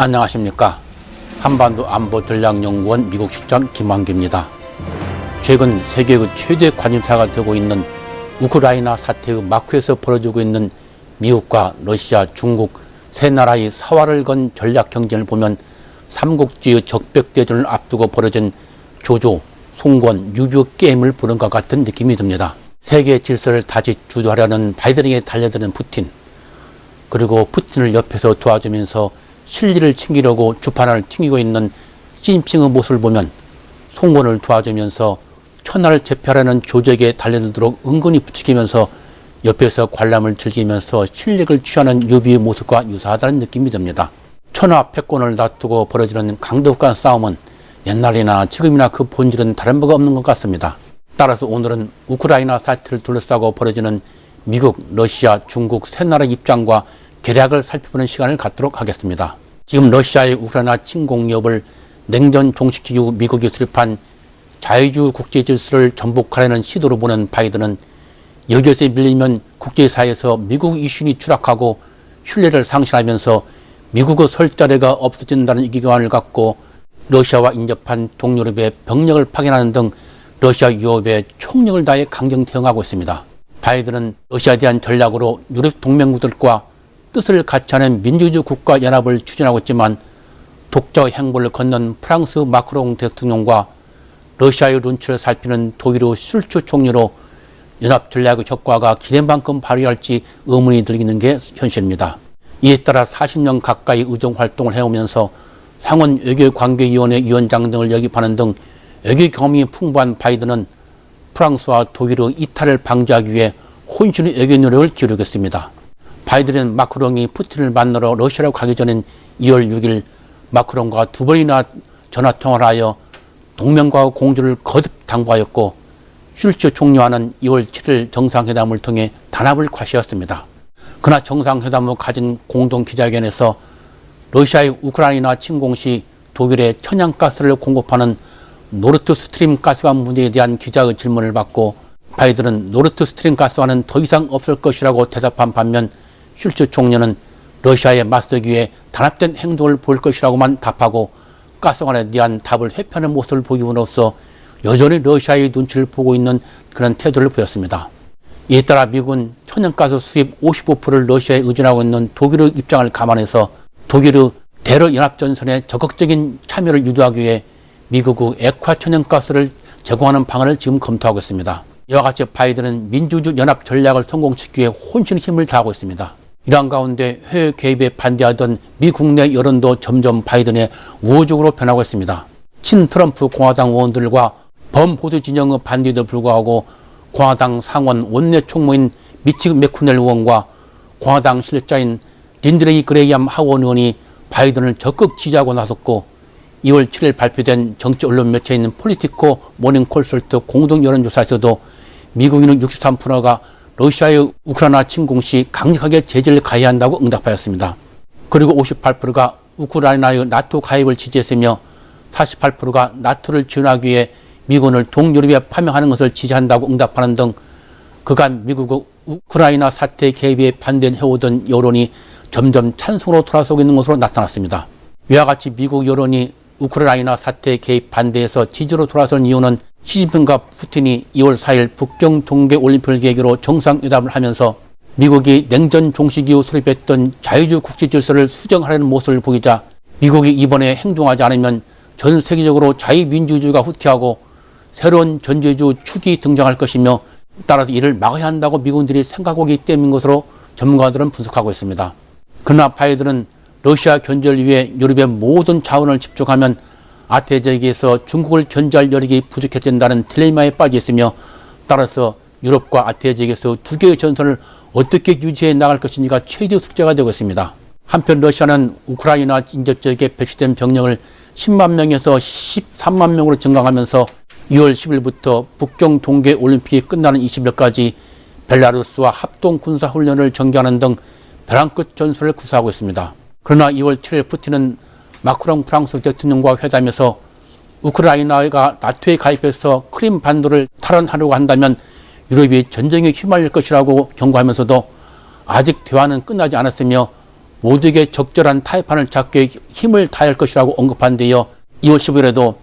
안녕하십니까. 한반도 안보전략연구원 미국실장 김한규입니다. 최근 세계의 최대 관심사가 되고 있는 우크라이나 사태의 막후에서 벌어지고 있는 미국과 러시아, 중국 세 나라의 사활을 건 전략 경쟁을 보면 삼국지의 적벽대전을 앞두고 벌어진 조조, 송권, 유교 게임을 보는 것 같은 느낌이 듭니다. 세계 질서를 다시 주도하려는 바이든에게 달려드는 푸틴, 그리고 푸틴을 옆에서 도와주면서 실리를 챙기려고 주판을 튕기고 있는 시진핑의 모습을 보면 송권을 도와주면서 천하를 제패하려는 조직에 달려들도록 은근히 부추기면서 옆에서 관람을 즐기면서 실력을 취하는 유비의 모습과 유사하다는 느낌이 듭니다. 천하 패권을 놔두고 벌어지는 강대국 간 싸움은 옛날이나 지금이나 그 본질은 다른 바가 없는 것 같습니다. 따라서 오늘은 우크라이나 사태를 둘러싸고 벌어지는 미국, 러시아, 중국 세 나라의 입장과 계략을 살펴보는 시간을 갖도록 하겠습니다. 지금 러시아의 우크라이나 침공 위협을 냉전 종식 이후 미국이 수립한 자유주의 국제 질서를 전복하려는 시도로 보는 바이든은 여기에서 밀리면 국제사회에서 미국 이슈이 추락하고 신뢰를 상실하면서 미국의 설 자리가 없어진다는 위기감을 갖고 러시아와 인접한 동유럽의 병력을 파견하는 등 러시아 위협에 총력을 다해 강경 대응하고 있습니다. 바이든은 러시아에 대한 전략으로 유럽 동맹국들과 뜻을 같이 하는 민주주의 국가 연합을 추진하고 있지만 독자의 행보를 걷는 프랑스 마크롱 대통령과 러시아의 눈치를 살피는 독일의 슐츠 총리로 연합 전략의 효과가 기대만큼 발휘할지 의문이 들기는 게 현실입니다. 이에 따라 40년 가까이 의정 활동을 해오면서 상원 외교관계위원회 위원장 등을 역임하는 등 외교 경험이 풍부한 바이든은 프랑스와 독일의 이탈을 방지하기 위해 혼신의 외교 노력을 기울이겠습니다. 바이든은 마크롱이 푸틴을 만나러 러시아로 가기 전인 2월 6일 마크롱과 두 번이나 전화통화를 하여 동맹과 공조를 거듭 당부하였고 슐츠 총리와는 2월 7일 정상회담을 통해 단합을 과시했습니다. 그러나 정상회담 후 가진 공동 기자회견에서 러시아의 우크라이나 침공 시 독일에 천연가스를 공급하는 노르트 스트림 가스관 문제에 대한 기자의 질문을 받고 바이든은 노르트 스트림 가스관은 더 이상 없을 것이라고 대답한 반면 슐츠 총리는 러시아에 맞서기 위해 단합된 행동을 보일 것이라고만 답하고 가스관에 대한 답을 회피하는 모습을 보임으로써 여전히 러시아의 눈치를 보고 있는 그런 태도를 보였습니다. 이에 따라 미국은 천연가스 수입 55%를 러시아에 의존하고 있는 독일의 입장을 감안해서 독일의 대러 연합전선에 적극적인 참여를 유도하기 위해 미국의 액화 천연가스를 제공하는 방안을 지금 검토하고 있습니다. 이와 같이 바이든은 민주주의 연합 전략을 성공시키기 위해 혼신의 힘을 다하고 있습니다. 이러한 가운데 해외 개입에 반대하던 미국 내 여론도 점점 바이든의 우호적으로 변하고 있습니다. 친트럼프 공화당 의원들과 범보수 진영의 반대에도 불구하고 공화당 상원 원내 총무인 미치 맥코넬 의원과 공화당 실력자인 린드레이 그레이엄 하원 의원이 바이든을 적극 지지하고 나섰고 2월 7일 발표된 정치 언론 매체인 폴리티코 모닝 콘설트 공동 여론조사에서도 미국인의 63%가 러시아의 우크라이나 침공 시 강력하게 제재를 가해야 한다고 응답하였습니다. 그리고 58%가 우크라이나의 나토 가입을 지지했으며 48%가 나토를 지원하기 위해 미군을 동유럽에 파병하는 것을 지지한다고 응답하는 등 그간 미국의 우크라이나 사태 개입에 반대해오던 여론이 점점 찬성으로 돌아서고 있는 것으로 나타났습니다. 이와 같이 미국 여론이 우크라이나 사태 개입 반대에서 지지로 돌아선 이유는 시진핑과 푸틴이 2월 4일 북경 동계올림픽을 계기로 정상회담을 하면서 미국이 냉전 종식 이후 수립했던 자유주의 국제 질서를 수정하려는 모습을 보이자 미국이 이번에 행동하지 않으면 전 세계적으로 자유민주주의가 후퇴하고 새로운 전제주의 축이 등장할 것이며 따라서 이를 막아야 한다고 미국인들이 생각하고 있기 때문인 것으로 전문가들은 분석하고 있습니다. 그러나 바이든은 러시아 견제를 위해 유럽의 모든 자원을 집중하면 아태 지역에서 중국을 견제할 여력이 부족해진다는 딜레마에 빠져 있으며 따라서 유럽과 아태 지역에서 두 개의 전선을 어떻게 유지해 나갈 것인지가 최대 숙제가 되고 있습니다. 한편 러시아는 우크라이나 인접 지역에 배치된 병력을 10만 명에서 13만 명으로 증강하면서 2월 10일부터 북경 동계올림픽이 끝나는 20일까지 벨라루스와 합동군사훈련을 전개하는 등 벼랑 끝 전술을 구사하고 있습니다. 그러나 2월 7일 푸틴은 마크롱 프랑스 대통령과 회담에서 우크라이나가 나토에 가입해서 크림 반도를 탈환하려고 한다면 유럽이 전쟁에 휘말릴 것이라고 경고하면서도 아직 대화는 끝나지 않았으며 모두에게 적절한 타협안을 잡기 위해 힘을 다할 것이라고 언급한 데이어 2월 15일에도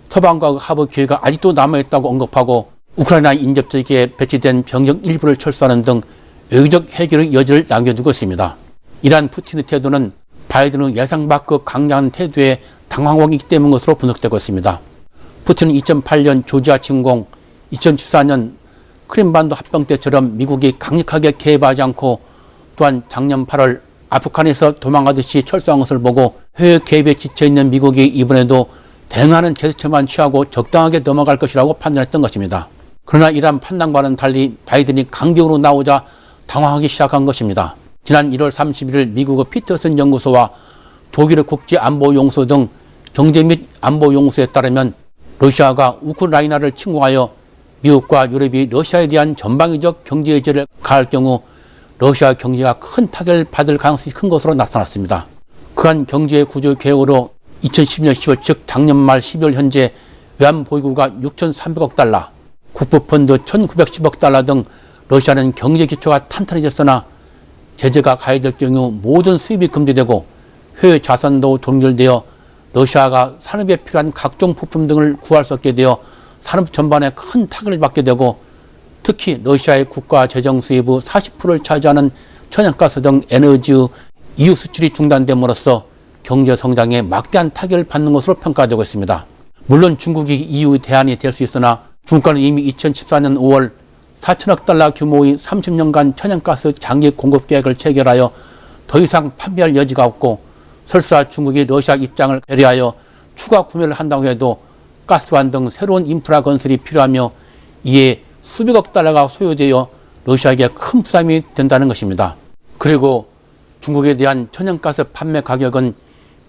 서방과 합의 기회가 아직도 남아있다고 언급하고 우크라이나 인접 지역에 배치된 병력 일부를 철수하는 등 외교적 해결의 여지를 남겨두고 있습니다. 이러한 푸틴의 태도는 바이든의 예상 밖의 강경한 태도에 당황하고 있기 때문인 것으로 분석되고 있습니다. 푸틴은 2008년 조지아 침공, 2014년 크림반도 합병 때처럼 미국이 강력하게 개입하지 않고 또한 작년 8월 아프간에서 도망가듯이 철수한 것을 보고 해외 개입에 지쳐있는 미국이 이번에도 대응하는 제스처만 취하고 적당하게 넘어갈 것이라고 판단했던 것입니다. 그러나 이러한 판단과는 달리 바이든이 강경으로 나오자 당황하기 시작한 것입니다. 지난 1월 31일 미국의 피터슨 연구소와 독일의 국제안보용소 등 경제 및 안보용소에 따르면 러시아가 우크라이나를 침공하여 미국과 유럽이 러시아에 대한 전방위적 경제 제재를 가할 경우 러시아 경제가 큰 타격을 받을 가능성이 큰 것으로 나타났습니다. 그간 경제 구조 개혁으로 2010년 10월 즉 작년 말 12월 현재 외환보유고가 6,300억 달러, 국부펀드 1,910억 달러 등 러시아는 경제 기초가 탄탄해졌으나 제재가 가해될 경우 모든 수입이 금지되고 해외 자산도 동결되어 러시아가 산업에 필요한 각종 부품 등을 구할 수 없게 되어 산업 전반에 큰 타격을 받게 되고 특히 러시아의 국가 재정 수입의 40%를 차지하는 천연가스 등 에너지의 EU 수출이 중단됨으로써 경제 성장에 막대한 타격을 받는 것으로 평가되고 있습니다. 물론 중국이 EU의 대안이 될 수 있으나 중국과는 이미 2014년 5월 4천억 달러 규모의 30년간 천연가스 장기 공급 계획을 체결하여 더 이상 판매할 여지가 없고 설사 중국이 러시아 입장을 배려하여 추가 구매를 한다고 해도 가스관 등 새로운 인프라 건설이 필요하며 이에 수백억 달러가 소요되어 러시아에게 큰 부담이 된다는 것입니다. 그리고 중국에 대한 천연가스 판매 가격은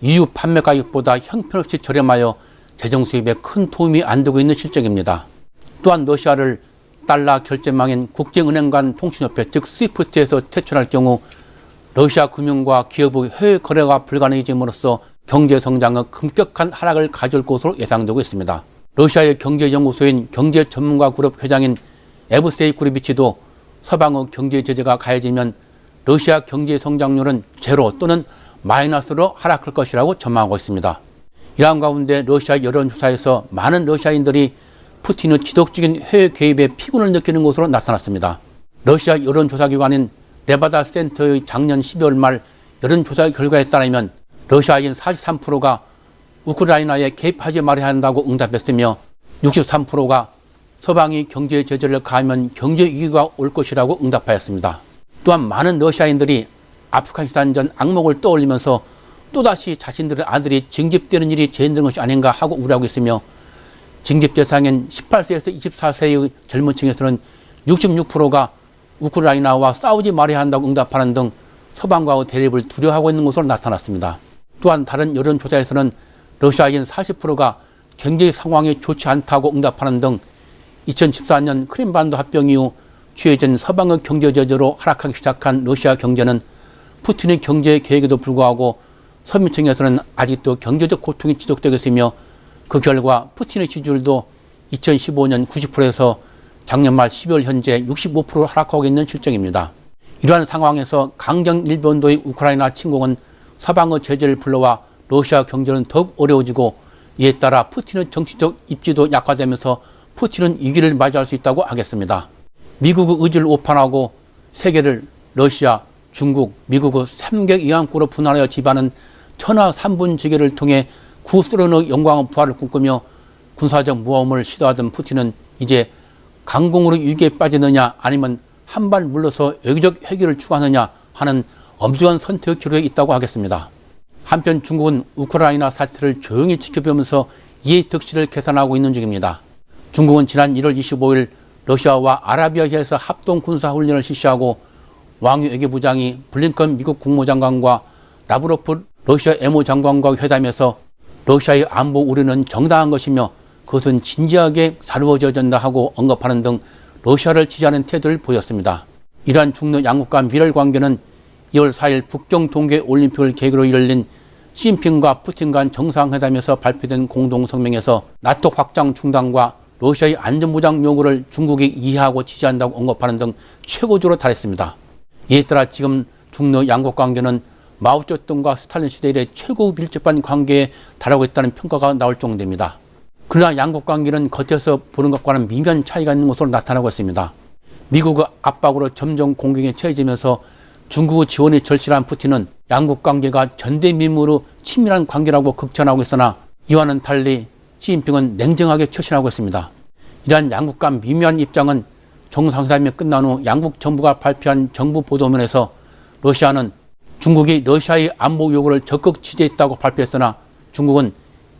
EU 판매 가격보다 형편없이 저렴하여 재정 수입에 큰 도움이 안 되고 있는 실정입니다. 또한 러시아를 달러 결제망인 국제은행 간 통신협회 즉 스위프트에서 퇴출할 경우 러시아 금융과 기업의 해외 거래가 불가능해짐으로써 경제 성장의 급격한 하락을 가져올 것으로 예상되고 있습니다. 러시아의 경제연구소인 경제전문가 그룹 회장인 에브세이 구르비치도 서방의 경제 제재가 가해지면 러시아 경제 성장률은 제로 또는 마이너스로 하락할 것이라고 전망하고 있습니다. 이러한 가운데 러시아 여론조사에서 많은 러시아인들이 푸틴의 지속적인 해외 개입에 피곤을 느끼는 것으로 나타났습니다. 러시아 여론조사기관인 네바다 센터의 작년 12월 말 여론조사 결과에 따르면 러시아인 43%가 우크라이나에 개입하지 말아야 한다고 응답했으며 63%가 서방이 경제 제재를 가하면 경제 위기가 올 것이라고 응답하였습니다. 또한 많은 러시아인들이 아프가니스탄전 악몽을 떠올리면서 또다시 자신들의 아들이 징집되는 일이 재현되는 것이 아닌가 하고 우려하고 있으며 징집 대상인 18세에서 24세의 젊은 층에서는 66%가 우크라이나와 싸우지 말아야 한다고 응답하는 등 서방과의 대립을 두려워하고 있는 것으로 나타났습니다. 또한 다른 여론조사에서는 러시아인 40%가 경제 상황이 좋지 않다고 응답하는 등 2014년 크림반도 합병 이후 취해진 서방의 경제 제재로 하락하기 시작한 러시아 경제는 푸틴의 경제 계획에도 불구하고 서민층에서는 아직도 경제적 고통이 지속되고 있으며 그 결과 푸틴의 지지율도 2015년 90%에서 작년 말 12월 현재 65% 하락하고 있는 실정입니다. 이러한 상황에서 강경 일본도의 우크라이나 침공은 서방의 제재를 불러와 러시아 경제는 더욱 어려워지고 이에 따라 푸틴의 정치적 입지도 약화되면서 푸틴은 위기를 맞이할 수 있다고 하겠습니다. 미국의 의지를 오판하고 세계를 러시아, 중국, 미국의 3개 이항국으로 분할하여 지배하는 천하 3분지계를 통해 구소련의 영광의 부활을 꿈꾸며 군사적 모험을 시도하던 푸틴은 이제 강공으로 위기에 빠지느냐 아니면 한 발 물러서 외교적 해결을 추구하느냐 하는 엄중한 선택의 기로에 있다고 하겠습니다. 한편 중국은 우크라이나 사태를 조용히 지켜보면서 이의 득실을 계산하고 있는 중입니다. 중국은 지난 1월 25일 러시아와 아라비아해에서 합동 군사훈련을 실시하고 왕유 외교부장이 블링컨 미국 국무장관과 라브로프 러시아 외무장관과 회담에서 러시아의 안보 우려는 정당한 것이며 그것은 진지하게 다루어져야 된다 하고 언급하는 등 러시아를 지지하는 태도를 보였습니다. 이러한 중러 양국 간 밀월 관계는 2월 4일 북경 동계 올림픽을 계기로 열린 시진핑과 푸틴 간 정상회담에서 발표된 공동성명에서 나토 확장 중단과 러시아의 안전보장 요구를 중국이 이해하고 지지한다고 언급하는 등 최고조로 달했습니다. 이에 따라 지금 중러 양국 관계는 마오쩌둥과 스탈린 시대 이래 최고 밀접한 관계에 달하고 있다는 평가가 나올 정도입니다. 그러나 양국 관계는 겉에서 보는 것과는 미묘한 차이가 있는 것으로 나타나고 있습니다. 미국의 압박으로 점점 공격에 처해지면서 중국의 지원이 절실한 푸틴은 양국 관계가 전대미문으로 친밀한 관계라고 극찬하고 있으나 이와는 달리 시진핑은 냉정하게 처신하고 있습니다. 이러한 양국 간 미묘한 입장은 정상회담이 끝난 후 양국 정부가 발표한 정부 보도문에서 러시아는 중국이 러시아의 안보 요구를 적극 지지했다고 발표했으나 중국은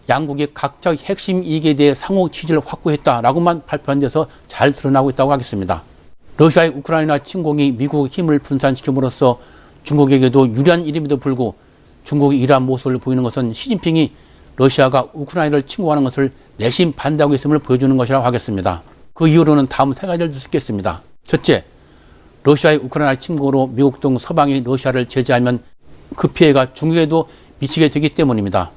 양국이 각자의 핵심 이익에 대해 상호 지지를 확보했다라고만 발표한 데서 잘 드러나고 있다고 하겠습니다. 러시아의 우크라이나 침공이 미국의 힘을 분산시킴으로써 중국에게도 유리한 일임에도 불구하고 중국이 이러한 모습을 보이는 것은 시진핑이 러시아가 우크라이나를 침공하는 것을 내심 반대하고 있음을 보여주는 것이라고 하겠습니다. 그 이유로는 다음 세 가지를 들 수 있겠습니다. 첫째, 러시아의 우크라이나 침공으로 미국 등 서방이 러시아를 제재하면 그 피해가 중국에도 미치게 되기 때문입니다.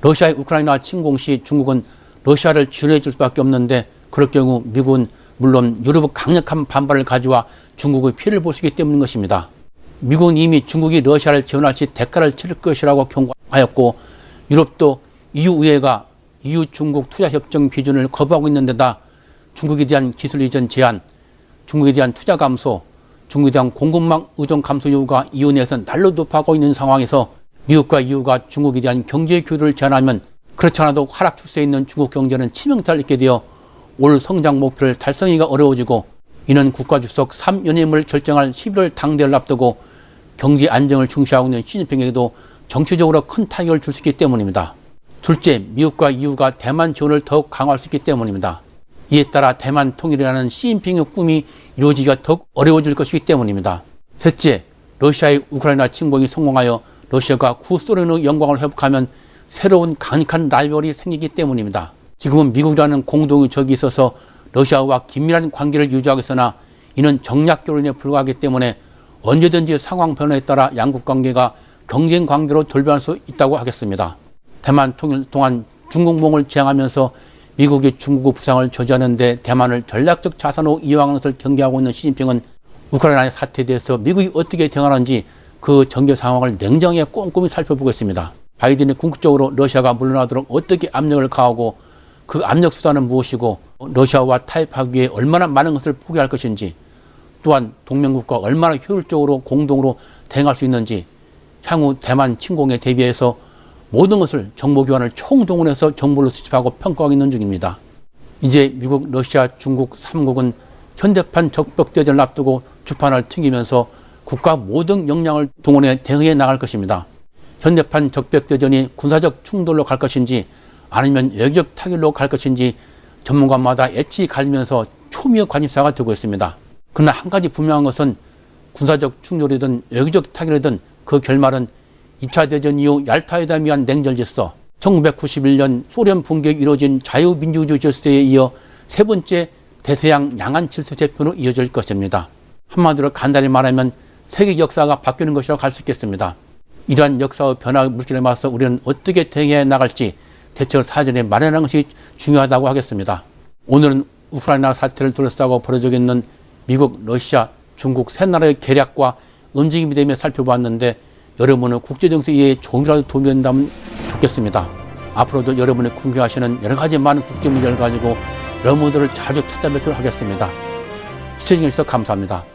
러시아의 우크라이나 침공 시 중국은 러시아를 지원해 줄 수밖에 없는데 그럴 경우 미국은 물론 유럽의 강력한 반발을 가져와 중국의 피해를 볼 수 있기 때문인 것입니다. 미국은 이미 중국이 러시아를 지원할 시 대가를 치를 것이라고 경고하였고 유럽도 EU의회가 EU 중국 투자협정 비준을 거부하고 있는 데다 중국에 대한 기술 이전 제한, 중국에 대한 투자 감소, 중국에 대한 공급망 의존 감소 요구가 EU 내에서 날로 높아가고 있는 상황에서 미국과 EU가 중국에 대한 경제 교류를 제한하면 그렇지 않아도 하락 추세에 있는 중국 경제는 치명타를 입게 되어 올 성장 목표를 달성하기가 어려워지고 이는 국가주석 3연임을 결정할 11월 당대를 앞두고 경제 안정을 중시하고 있는 시진핑에게도 정치적으로 큰 타격을 줄 수 있기 때문입니다. 둘째, 미국과 EU가 대만 지원을 더욱 강화할 수 있기 때문입니다. 이에 따라 대만 통일이라는 시진핑의 꿈이 이루어지기가 더욱 어려워질 것이기 때문입니다. 셋째, 러시아의 우크라이나 침공이 성공하여 러시아가 구소련의 영광을 회복하면 새로운 강력한 라이벌이 생기기 때문입니다. 지금은 미국이라는 공동의 적이 있어서 러시아와 긴밀한 관계를 유지하고 있으나 이는 정략 결론에 불과하기 때문에 언제든지 상황 변화에 따라 양국 관계가 경쟁 관계로 돌변할 수 있다고 하겠습니다. 대만 통일 동안 중국몽을 지향하면서 미국이 중국의 부상을 저지하는 데 대만을 전략적 자산으로 이용하는 것을 경계하고 있는 시진핑은 우크라이나의 사태에 대해서 미국이 어떻게 대응하는지 그 전개 상황을 냉정하게 꼼꼼히 살펴보고 있습니다. 바이든이 궁극적으로 러시아가 물러나도록 어떻게 압력을 가하고 그 압력 수단은 무엇이고 러시아와 타협하기 위해 얼마나 많은 것을 포기할 것인지 또한 동맹국과 얼마나 효율적으로 공동으로 대응할 수 있는지 향후 대만 침공에 대비해서 모든 것을 정보교환을 총동원해서 정보를 수집하고 평가하고 있는 중입니다. 이제 미국, 러시아, 중국 3국은 현대판 적벽대전을 앞두고 주판을 튕기면서 국가 모든 역량을 동원해 대응해 나갈 것입니다. 현대판 적벽대전이 군사적 충돌로 갈 것인지 아니면 외교적 타결로 갈 것인지 전문가마다 애치 갈리면서 초미의 관심사가 되고 있습니다. 그러나 한 가지 분명한 것은 군사적 충돌이든 외교적 타결이든 그 결말은 2차 대전 이후 얄타회담 위한 냉전 질서, 1991년 소련 붕괴가 이루어진 자유민주주의 질서에 이어 세 번째 대서양 양안 질서 재편으로 이어질 것입니다. 한마디로 간단히 말하면 세계 역사가 바뀌는 것이라고 할 수 있겠습니다. 이러한 역사의 변화의 물길에 맞서 우리는 어떻게 대응해 나갈지 대책을 사전에 마련하는 것이 중요하다고 하겠습니다. 오늘은 우크라이나 사태를 둘러싸고 벌어지고 있는 미국, 러시아, 중국 세 나라의 계략과 움직임에 대해 살펴보았는데 여러분의 국제정세에 조금이라도 도움이 된다면 좋겠습니다. 앞으로도 여러분이 궁금해하시는 여러 가지 많은 국제 문제를 가지고 여러분들을 자주 찾아뵙도록 하겠습니다. 시청해주셔서 감사합니다.